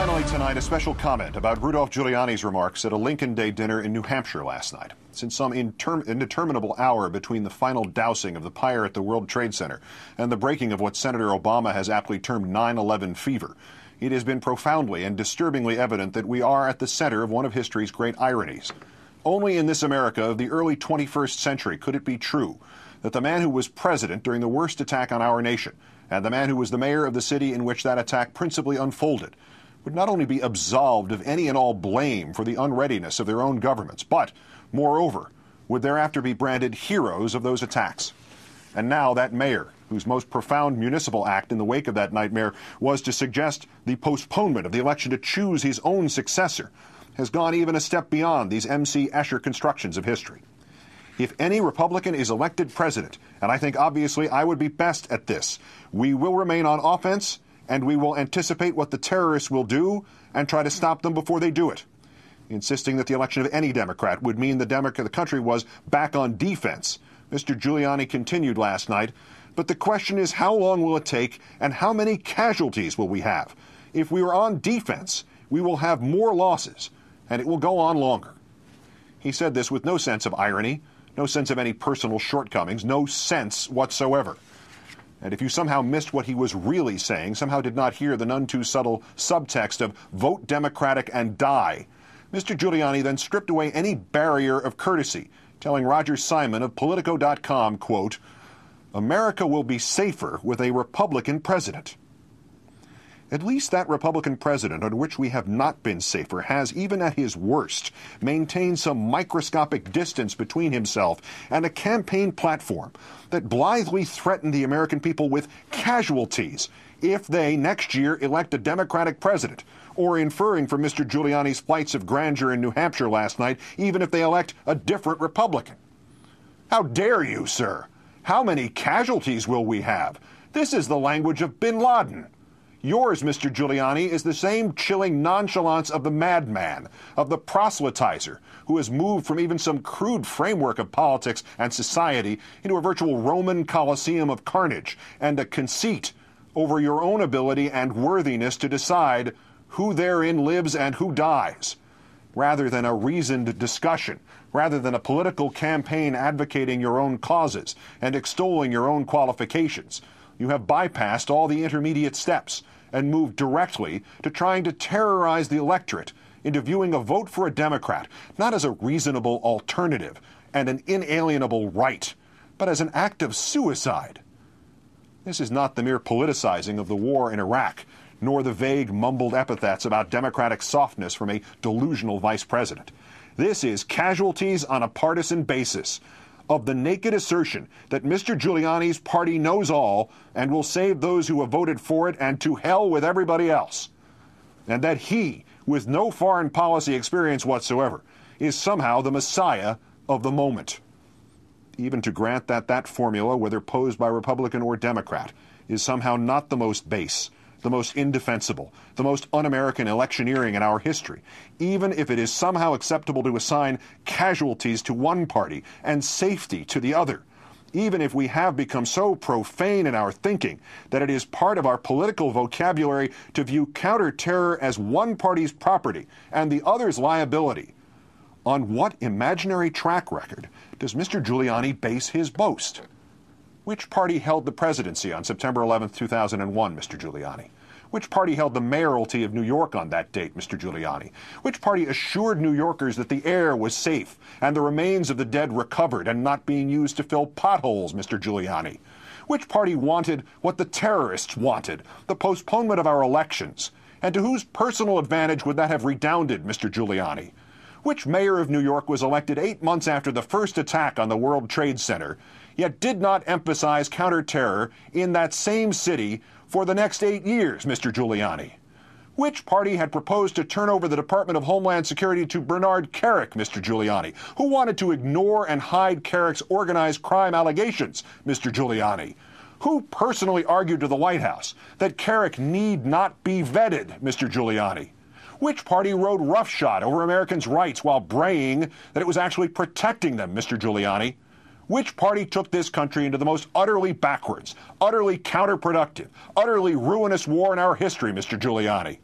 Finally tonight, a special comment about Rudolph Giuliani's remarks at a Lincoln Day dinner in New Hampshire last night. Since some indeterminable hour between the final dousing of the pyre at the World Trade Center and the breaking of what Senator Obama has aptly termed 9/11 fever, it has been profoundly and disturbingly evident that we are at the center of one of history's great ironies. Only in this America of the early 21st century could it be true that the man who was president during the worst attack on our nation, and the man who was the mayor of the city in which that attack principally unfolded, would not only be absolved of any and all blame for the unreadiness of their own governments, but, moreover, would thereafter be branded heroes of those attacks. And now that mayor, whose most profound municipal act in the wake of that nightmare was to suggest the postponement of the election to choose his own successor, has gone even a step beyond these M.C. Escher constructions of history. If any Republican is elected president, and I think obviously I would be best at this, we will remain on offense, and we will anticipate what the terrorists will do and try to stop them before they do it. Insisting that the election of any Democrat would mean the country was back on defense, Mr. Giuliani continued last night, but the question is, how long will it take and how many casualties will we have? If we are on defense, we will have more losses, and it will go on longer. He said this with no sense of irony, no sense of any personal shortcomings, no sense whatsoever. And if you somehow missed what he was really saying, somehow did not hear the none too subtle subtext of vote Democratic and die, Mr. Giuliani then stripped away any barrier of courtesy, telling Roger Simon of Politico.com, quote, "America will be safer with a Republican president." At least that Republican president, on which we have not been safer, has, even at his worst, maintained some microscopic distance between himself and a campaign platform that blithely threatened the American people with casualties if they next year elect a Democratic president, or inferring from Mr. Giuliani's flights of grandeur in New Hampshire last night, even if they elect a different Republican. How dare you, sir? How many casualties will we have? This is the language of bin Laden. Yours, Mr. Giuliani, is the same chilling nonchalance of the madman, of the proselytizer, who has moved from even some crude framework of politics and society into a virtual Roman Colosseum of carnage and a conceit over your own ability and worthiness to decide who therein lives and who dies, rather than a reasoned discussion, rather than a political campaign advocating your own causes and extolling your own qualifications. You have bypassed all the intermediate steps and moved directly to trying to terrorize the electorate into viewing a vote for a Democrat not as a reasonable alternative and an inalienable right, but as an act of suicide. This is not the mere politicizing of the war in Iraq, nor the vague, mumbled epithets about Democratic softness from a delusional vice president. This is casualties on a partisan basis of the naked assertion that Mr. Giuliani's party knows all and will save those who have voted for it and to hell with everybody else, and that he, with no foreign policy experience whatsoever, is somehow the messiah of the moment. Even to grant that that formula, whether posed by Republican or Democrat, is somehow not the most base, the most indefensible, the most un-American electioneering in our history, even if it is somehow acceptable to assign casualties to one party and safety to the other, even if we have become so profane in our thinking that it is part of our political vocabulary to view counter-terror as one party's property and the other's liability. On what imaginary track record does Mr. Giuliani base his boast? Which party held the presidency on September 11, 2001, Mr. Giuliani? Which party held the mayoralty of New York on that date, Mr. Giuliani? Which party assured New Yorkers that the air was safe and the remains of the dead recovered and not being used to fill potholes, Mr. Giuliani? Which party wanted what the terrorists wanted, the postponement of our elections? And to whose personal advantage would that have redounded, Mr. Giuliani? Which mayor of New York was elected 8 months after the first attack on the World Trade Center, yet did not emphasize counter-terror in that same city for the next 8 years, Mr. Giuliani? Which party had proposed to turn over the Department of Homeland Security to Bernard Kerik, Mr. Giuliani? Who wanted to ignore and hide Kerik's organized crime allegations, Mr. Giuliani? Who personally argued to the White House that Kerik need not be vetted, Mr. Giuliani? Which party rode roughshod over Americans' rights while braying that it was actually protecting them, Mr. Giuliani? Which party took this country into the most utterly backwards, utterly counterproductive, utterly ruinous war in our history, Mr. Giuliani?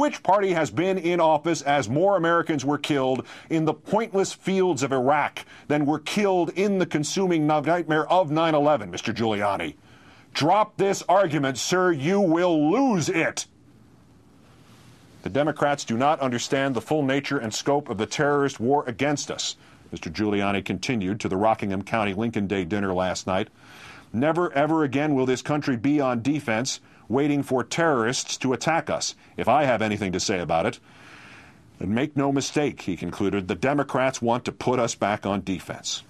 Which party has been in office as more Americans were killed in the pointless fields of Iraq than were killed in the consuming nightmare of 9/11, Mr. Giuliani? Drop this argument, sir. You will lose it. The Democrats do not understand the full nature and scope of the terrorist war against us, Mr. Giuliani continued to the Rockingham County Lincoln Day dinner last night. Never, ever again will this country be on defense, waiting for terrorists to attack us, if I have anything to say about it. And make no mistake, he concluded, the Democrats want to put us back on defense.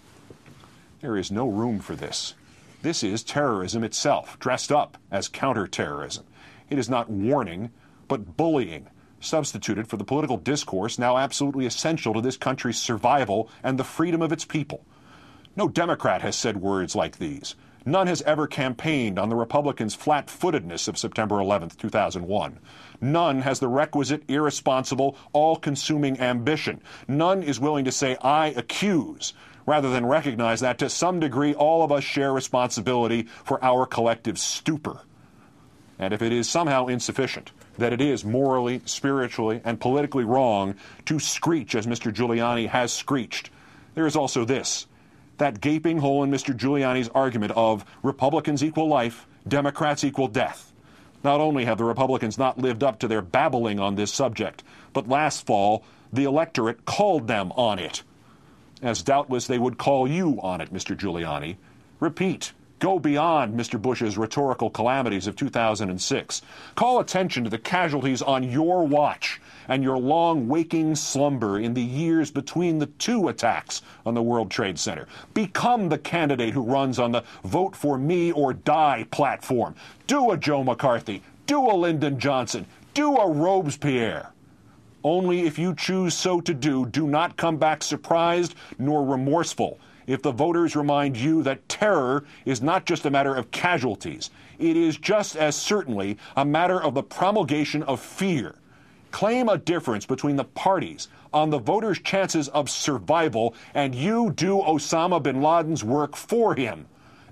There is no room for this. This is terrorism itself, dressed up as counterterrorism. It is not warning, but bullying, substituted for the political discourse now absolutely essential to this country's survival and the freedom of its people. No Democrat has said words like these. None has ever campaigned on the Republicans' flat-footedness of September 11th, 2001. None has the requisite, irresponsible, all-consuming ambition. None is willing to say, I accuse, rather than recognize that to some degree all of us share responsibility for our collective stupor. And if it is somehow insufficient, that it is morally, spiritually, and politically wrong to screech as Mr. Giuliani has screeched, there is also this. That gaping hole in Mr. Giuliani's argument of Republicans equal life, Democrats equal death. Not only have the Republicans not lived up to their babbling on this subject, but last fall, the electorate called them on it. As doubtless they would call you on it, Mr. Giuliani. Repeat. Go beyond Mr. Bush's rhetorical calamities of 2006. Call attention to the casualties on your watch and your long waking slumber in the years between the two attacks on the World Trade Center. Become the candidate who runs on the vote for me or die platform. Do a Joe McCarthy. Do a Lyndon Johnson. Do a Robespierre. Only if you choose so to do not come back surprised nor remorseful if the voters remind you that terror is not just a matter of casualties. It is just as certainly a matter of the promulgation of fear. Claim a difference between the parties on the voters' chances of survival, and you do Osama bin Laden's work for him.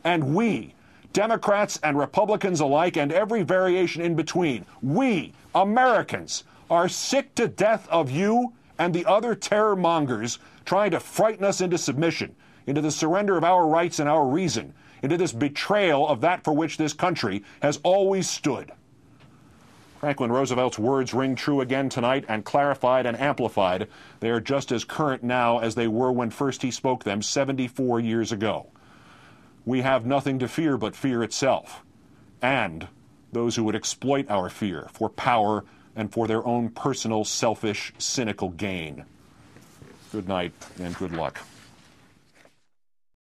And we, Democrats and Republicans alike, and every variation in between, we, Americans, are sick to death of you and the other terror mongers trying to frighten us into submission, into the surrender of our rights and our reason, into this betrayal of that for which this country has always stood. Franklin Roosevelt's words ring true again tonight, and clarified and amplified. They are just as current now as they were when first he spoke them 74 years ago. We have nothing to fear but fear itself, and those who would exploit our fear for power and for their own personal, selfish, cynical gain. Good night and good luck.